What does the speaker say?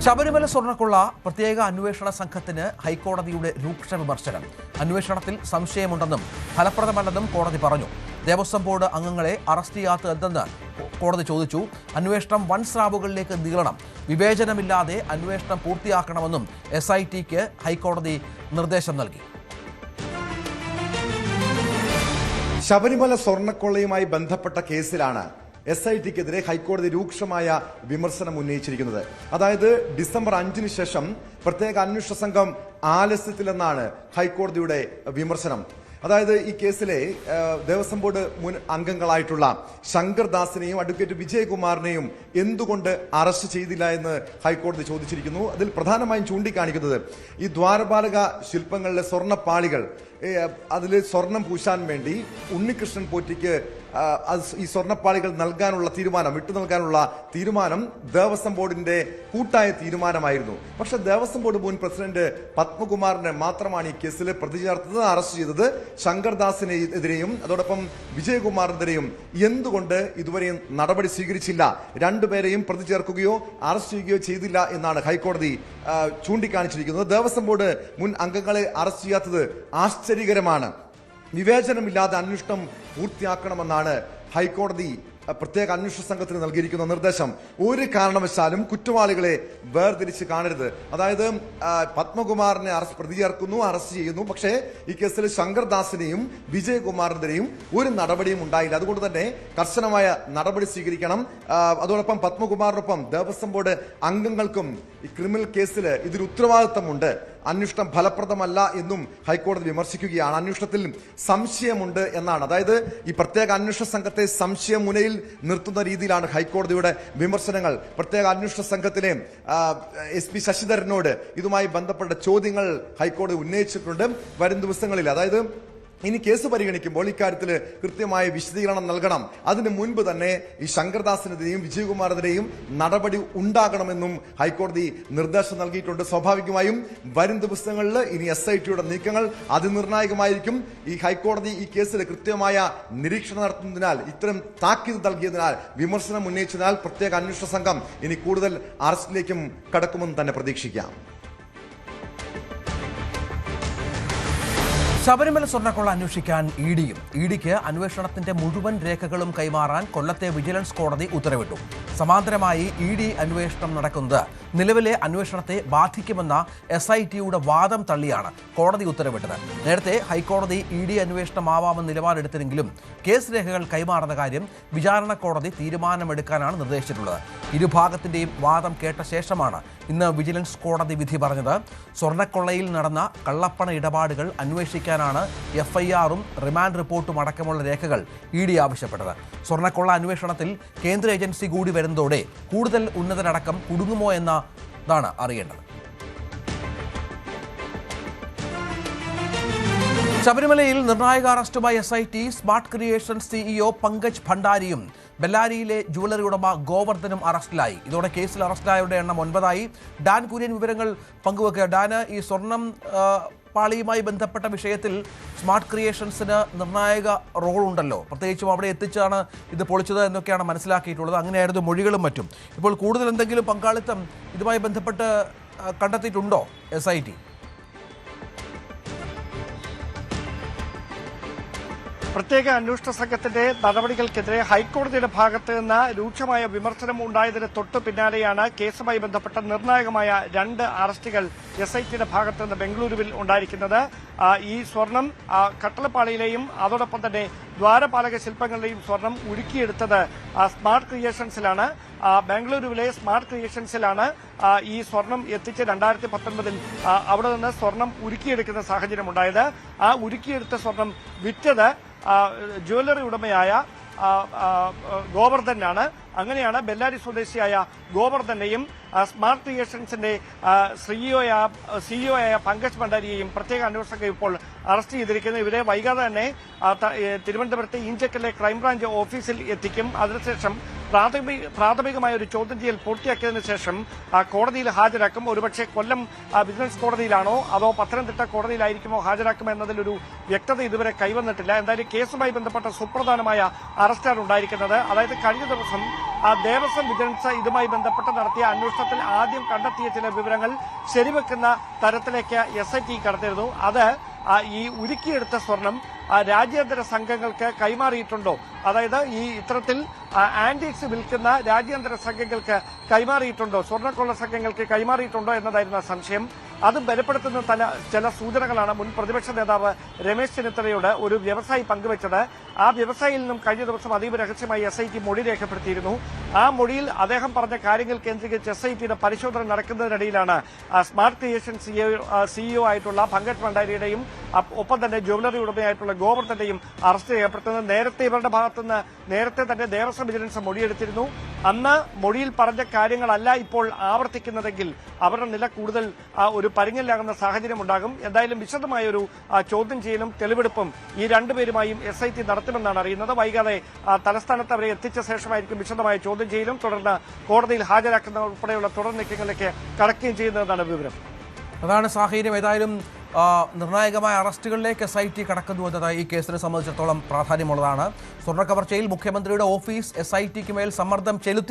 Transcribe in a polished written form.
ശബരിമല സ്വർണ്ണക്കൊള്ള പ്രത്യേക അന്വേഷണ സംഘത്തിന് ഹൈക്കോടതിയുടെ രൂക്ഷ വിമർശനം. അന്വേഷണത്തിൽ സംശയമുണ്ടെന്നും ഫലപ്രദമല്ലെന്നും കോടതി പറഞ്ഞു. ദേവസ്വം ബോർഡ് അംഗങ്ങളെ അറസ്റ്റ് ചെയ്യാത്തതെന്തെന്ന് കോടതി ചോദിച്ചു. അന്വേഷണം വൻ സ്രാവുകളിലേക്ക് നീളണം, വിവേചനമില്ലാതെ അന്വേഷണം പൂർത്തിയാക്കണമെന്നും SITക്ക് ഹൈക്കോടതി നിർദ്ദേശം നൽകി. ശബരിമല സ്വർണ്ണക്കൊള്ളയുമായി ബന്ധപ്പെട്ട കേസിലാണ് SITക്കെതിരെ ഹൈക്കോടതി രൂക്ഷമായ വിമർശനം ഉന്നയിച്ചിരിക്കുന്നത്. അതായത് ഡിസംബർ 5 ശേഷം പ്രത്യേക അന്വേഷണ സംഘം ആലസ്യത്തിലെന്നാണ് ഹൈക്കോടതിയുടെ വിമർശനം. അതായത് ഈ കേസിലെ ദേവസ്വം ബോർഡ് മുൻ അംഗങ്ങളായിട്ടുള്ള ശങ്കർദാസിനെയും അഡ്വക്കേറ്റ് വിജയകുമാറിനെയും എന്തുകൊണ്ട് അറസ്റ്റ് ചെയ്തില്ല എന്ന് ഹൈക്കോടതി ചോദിച്ചിരിക്കുന്നു. അതിൽ പ്രധാനമായും ചൂണ്ടിക്കാണിക്കുന്നത് ഈ ദ്വാരപാലക ശില്പങ്ങളിലെ സ്വർണ്ണപ്പാളികൾ, അതിൽ സ്വർണം പൂശാൻ വേണ്ടി ഉണ്ണികൃഷ്ണൻ പോറ്റിക്ക് ഈ സ്വർണ്ണപ്പാളികൾ നൽകാനുള്ള തീരുമാനം, വിട്ടു നൽകാനുള്ള തീരുമാനം ദേവസ്വം ബോർഡിന്റെ കൂട്ടായ തീരുമാനമായിരുന്നു. പക്ഷെ ദേവസ്വം ബോർഡ് മുൻ പ്രസിഡന്റ് പത്മകുമാറിനെ മാത്രമാണ് ഈ കേസിൽ പ്രതി ചേർത്തത്, അറസ്റ്റ് ചെയ്തത്. ശങ്കർദാസിനെതിരെയും അതോടൊപ്പം വിജയകുമാറിനെതിരെയും എന്തുകൊണ്ട് ഇതുവരെയും നടപടി സ്വീകരിച്ചില്ല, രണ്ടുപേരെയും പ്രതി ചേർക്കുകയോ അറസ്റ്റ് ചെയ്യുകയോ ചെയ്തില്ല എന്നാണ് ഹൈക്കോടതി ചൂണ്ടിക്കാണിച്ചിരിക്കുന്നത്. ദേവസ്വം ബോർഡ് മുൻ അംഗങ്ങളെ അറസ്റ്റ് ചെയ്യാത്തത് ആശ്ചര്യകരമാണ്. വിവേചനമില്ലാതെ അന്വേഷണം പൂർത്തിയാക്കണമെന്നാണ് ഹൈക്കോടതി പ്രത്യേക അന്വേഷണ സംഘത്തിന് നൽകിയിരിക്കുന്ന നിർദ്ദേശം. ഒരു കാരണവശാലും കുറ്റവാളികളെ വേർതിരിച്ച് കാണരുത്. അതായത് പത്മകുമാറിനെ പ്രതി ചേർക്കുന്നു, അറസ്റ്റ് ചെയ്യുന്നു. പക്ഷേ ഈ കേസിൽ ശങ്കർദാസിനെയും വിജയകുമാറിനെതിരെയും ഒരു നടപടിയും ഉണ്ടായില്ല. അതുകൊണ്ട് തന്നെ കർശനമായ നടപടി സ്വീകരിക്കണം. അതോടൊപ്പം പത്മകുമാറിനൊപ്പം ദേവസ്വം ബോർഡ് അംഗങ്ങൾക്കും ഈ ക്രിമിനൽ കേസിൽ ഇതിൽ ഉത്തരവാദിത്തമുണ്ട്. അന്വേഷണം ഫലപ്രദമല്ല എന്നും ഹൈക്കോടതി വിമർശിക്കുകയാണ്. അന്വേഷണത്തിൽ സംശയമുണ്ട് എന്നാണ്. അതായത് ഈ പ്രത്യേക അന്വേഷണ സംഘത്തെ സംശയമുനയിൽ നിർത്തുന്ന രീതിയിലാണ് ഹൈക്കോടതിയുടെ വിമർശനങ്ങൾ. പ്രത്യേക അന്വേഷണ സംഘത്തിലെ SP ശശിധരനോട് ഇതുമായി ബന്ധപ്പെട്ട ചോദ്യങ്ങൾ ഹൈക്കോടതി ഉന്നയിച്ചിട്ടുണ്ട്. വരും ദിവസങ്ങളിൽ, അതായത് ഇനി കേസ് പരിഗണിക്കുമ്പോൾ ഇക്കാര്യത്തിൽ കൃത്യമായ വിശദീകരണം നൽകണം. അതിന് മുൻപ് തന്നെ ഈ ശങ്കർദാസിനെതിരെയും വിജയകുമാറിനെതിരെയും നടപടി ഉണ്ടാകണമെന്നും ഹൈക്കോടതി നിർദ്ദേശം നൽകിയിട്ടുണ്ട്. സ്വാഭാവികമായും വരും ദിവസങ്ങളിൽ ഇനി SITയുടെ നീക്കങ്ങൾ അതിനിർണായകമായിരിക്കും. ഈ ഹൈക്കോടതി ഈ കേസിൽ കൃത്യമായ നിരീക്ഷണം നടത്തുന്നതിനാൽ, ഇത്തരം താക്കീത് നൽകിയതിനാൽ, വിമർശനം ഉന്നയിച്ചതിനാൽ പ്രത്യേക അന്വേഷണ സംഘം ഇനി കൂടുതൽ അറസ്റ്റിലേക്കും കടക്കുമെന്ന് തന്നെ പ്രതീക്ഷിക്കാം. ശബരിമല സ്വർണ്ണക്കൊള്ള അന്വേഷിക്കാൻ ഇഡിക്ക് അന്വേഷണത്തിന്റെ മുഴുവൻ രേഖകളും കൈമാറാൻ കൊല്ലത്തെ വിജിലൻസ് കോടതി ഉത്തരവിട്ടു. സമാന്തരമായി ED അന്വേഷണം നടക്കുന്നത് നിലവിലെ അന്വേഷണത്തെ ബാധിക്കുമെന്ന SITയുടെ വാദം തള്ളിയാണ് കോടതി ഉത്തരവിട്ടത്. നേരത്തെ ഹൈക്കോടതി ED അന്വേഷണമാവാമെന്ന് നിലപാടെടുത്തെങ്കിലും കേസ് രേഖകൾ കൈമാറുന്ന കാര്യം വിചാരണ കോടതി തീരുമാനമെടുക്കാനാണ് നിർദ്ദേശിച്ചിട്ടുള്ളത്. ഇരുഭാഗത്തിന്റെയും വാദം കേട്ട ശേഷമാണ് ഇന്ന് വിജിലൻസ് കോടതി വിധി പറഞ്ഞത്. സ്വർണ്ണക്കൊള്ളയിൽ നടന്ന കള്ളപ്പണ ഇടപാടുകൾ അന്വേഷിക്കാനാണ് FIRഉം റിമാൻഡ് റിപ്പോർട്ടും അടക്കമുള്ള രേഖകൾ ED ആവശ്യപ്പെട്ടത്. സ്വർണ്ണക്കൊള്ള അന്വേഷണത്തിൽ കേന്ദ്ര ഏജൻസി കൂടി വരുന്നതോടെ കൂടുതൽ ഉന്നതരടക്കം കുടുങ്ങുമോ എന്നതാണ് അറിയേണ്ടത്. ശബരിമലയിൽ നിർണായക അറസ്റ്റുമായി SIT. Smart Creations CEO Pankaj ഭണ്ഡാരിയും ബെല്ലാരിയിലെ ജുവലറി ഉടമ ഗോവർദ്ധനും അറസ്റ്റിലായി. ഇതോടെ കേസിൽ അറസ്റ്റിലായവരുടെ എണ്ണം 9ആയി. ഡാൻ കുര്യൻ വിവരങ്ങൾ പങ്കുവെക്കുക. ഡാന്, ഈ സ്വർണം പാളിയുമായി ബന്ധപ്പെട്ട വിഷയത്തിൽ സ്മാർട്ട് ക്രിയേഷൻസിന് നിർണായക റോളുണ്ടല്ലോ, പ്രത്യേകിച്ചും അവിടെ എത്തിച്ചാണ് ഇത് പൊളിച്ചത് എന്നൊക്കെയാണ് മനസ്സിലാക്കിയിട്ടുള്ളത്. അങ്ങനെയായിരുന്നു മൊഴികളും മറ്റും. ഇപ്പോൾ കൂടുതൽ എന്തെങ്കിലും പങ്കാളിത്തം ഇതുമായി ബന്ധപ്പെട്ട് കണ്ടെത്തിയിട്ടുണ്ടോ SIT? പ്രത്യേക അന്വേഷണ സംഘത്തിന്റെ നടപടികൾക്കെതിരെ ഹൈക്കോടതിയുടെ ഭാഗത്ത് നിന്ന് രൂക്ഷമായ വിമർശനം ഉണ്ടായതിന് തൊട്ടു പിന്നാലെയാണ് കേസുമായി ബന്ധപ്പെട്ട നിർണായകമായ 2 അറസ്റ്റുകൾ SITയുടെ ഭാഗത്ത് നിന്ന് ബംഗളൂരുവിൽ ഉണ്ടായിരിക്കുന്നത്. ഈ സ്വർണം കട്ടളപ്പാളിയിലെയും അതോടൊപ്പം തന്നെ ദ്വാരപാലക ശില്പങ്ങളിലെയും സ്വർണം ഉരുക്കിയെടുത്തത് സ്മാർട്ട് ക്രിയേഷൻസിലാണ്. ബാംഗ്ലൂരുവിലെ സ്മാർട്ട് ക്രിയേഷൻസിലാണ് ഈ സ്വർണം എത്തിച്ച് 2019 അവിടെ നിന്ന് സ്വർണം ഉരുക്കിയെടുക്കുന്ന സാഹചര്യം ഉണ്ടായത്. ആ ഉരുക്കിയെടുത്ത സ്വർണം വിറ്റത് ജ്വല്ലറി ഉടമയായ ഗോവർദ്ധനാണ്. അങ്ങനെയാണ് ബെല്ലാരി സ്വദേശിയായ ഗോവർദ്ധനെയും സ്മാർട്ട് ക്രിയേഷൻസിന്റെ സിഇഒയായ പങ്കജ് ഭണ്ഡാരിയെയും പ്രത്യേക അന്വേഷണ സംഘം ഇപ്പോൾ അറസ്റ്റ് ചെയ്തിരിക്കുന്നത്. ഇവരെ വൈകാതെ തന്നെ തിരുവനന്തപുരത്തെ ഇഞ്ചക്കലിലെ ക്രൈംബ്രാഞ്ച് ഓഫീസിൽ എത്തിക്കും. അതിനുശേഷം പ്രാഥമികമായ ഒരു ചോദ്യം ചെയ്യൽ പൂർത്തിയാക്കിയതിനു ശേഷം കോടതിയിൽ ഹാജരാക്കും. ഒരുപക്ഷെ കൊല്ലം വിജിലൻസ് കോടതിയിലാണോ അതോ പത്തനംതിട്ട കോടതിയിലായിരിക്കുമോ ഹാജരാക്കും എന്നതിലൊരു വ്യക്തത ഇതുവരെ കൈവന്നിട്ടില്ല. എന്തായാലും കേസുമായി ബന്ധപ്പെട്ട സുപ്രധാനമായ അറസ്റ്റാണ് ഉണ്ടായിരിക്കുന്നത്. അതായത് കഴിഞ്ഞ ദിവസം ദേവസ്വം വിജിലൻസ് ഇതുമായി ബന്ധപ്പെട്ട് നടത്തിയ അന്വേഷണത്തിൽ ആദ്യം കണ്ടെത്തിയ ചില വിവരങ്ങൾ ശരിവെക്കുന്ന തരത്തിലേക്ക് SIT കടത്തിയിരുന്നു. അത് ഈ ഉരുക്കിയെടുത്ത സ്വർണം രാജ്യാന്തര സംഘങ്ങൾക്ക് കൈമാറിയിട്ടുണ്ടോ, അതായത് ഈ ഇത്തരത്തിൽ ആന്റിക്സ് വിൽക്കുന്ന രാജ്യാന്തര സംഘങ്ങൾക്ക് കൈമാറിയിട്ടുണ്ടോ, സ്വർണ്ണക്കൊള്ള സംഘങ്ങൾക്ക് കൈമാറിയിട്ടുണ്ടോ എന്നതായിരുന്നു സംശയം. അത് ബലപ്പെടുത്തുന്ന ചില സൂചനകളാണ് മുൻ പ്രതിപക്ഷ നേതാവ് രമേശ് ചെന്നിത്തലയോട് ഒരു വ്യവസായി പങ്കുവച്ചത്. ആ വ്യവസായിയിൽ നിന്നും കഴിഞ്ഞ ദിവസം അതീവ രഹസ്യമായി SIT മൊഴി രേഖപ്പെടുത്തിയിരുന്നു. ആ മൊഴിയിൽ അദ്ദേഹം പറഞ്ഞ കാര്യങ്ങൾ കേന്ദ്രീകരിച്ച് SITയുടെ പരിശോധന നടക്കുന്നതിനിടയിലാണ് സ്മാർട്ട് ക്രിയേഷൻ CEO ആയിട്ടുള്ള പങ്കജ് ഭണ്ഡാരിയുടെയും ഒപ്പം തന്നെ ജ്വല്ലറി ഉടമയായിട്ടുള്ള ഗോവർദ്ധന്റെയും അറസ്റ്റ് ചെയ്യപ്പെടുന്നത്. നേരത്തെ ഇവരുടെ ഭാഗത്തുനിന്ന് നേരത്തെ തന്നെ ദേവസ്വം വിജിലൻസ് മൊഴിയെടുത്തിരുന്നു. അന്ന് മൊഴിയിൽ പറഞ്ഞ കാര്യങ്ങളല്ല ഇപ്പോൾ ആവർത്തിക്കുന്നതെങ്കിൽ അവരുടെ നില കൂടുതൽ ഒരു പരിങ്ങലാകുന്ന സാഹചര്യം ഉണ്ടാകും. എന്തായാലും വിശദമായ ഒരു ചോദ്യം ചെയ്യലും തെളിവെടുപ്പും ഈ രണ്ടുപേരുമായും SIT നടത്തുമെന്നാണ് അറിയുന്നത്. വൈകാതെ തലസ്ഥാനത്ത് അവരെ എത്തിച്ച ശേഷമായിരിക്കും വിശദമായ ചോദ്യം ചെയ്യലും തുടർന്ന് കോടതിയിൽ ഹാജരാക്കുന്ന ഉൾപ്പെടെയുള്ള തുടർ നീക്കങ്ങളിലേക്ക് കടക്കുകയും ചെയ്യുന്നതാണ് വിവരം. അതാണ് സാഹചര്യം. ഏതായാലും നിർണായകമായ അറസ്റ്റുകളിലേക്ക് SIT കടക്കുന്നു എന്നത് ഈ കേസിനെ സംബന്ധിച്ചിടത്തോളം പ്രാധാന്യമുള്ളതാണ്. സ്വർണ്ണ കവർച്ചയിൽ മുഖ്യമന്ത്രിയുടെ ഓഫീസ് SITക്ക് മേൽ സമ്മർദ്ദം ചെലുത്തി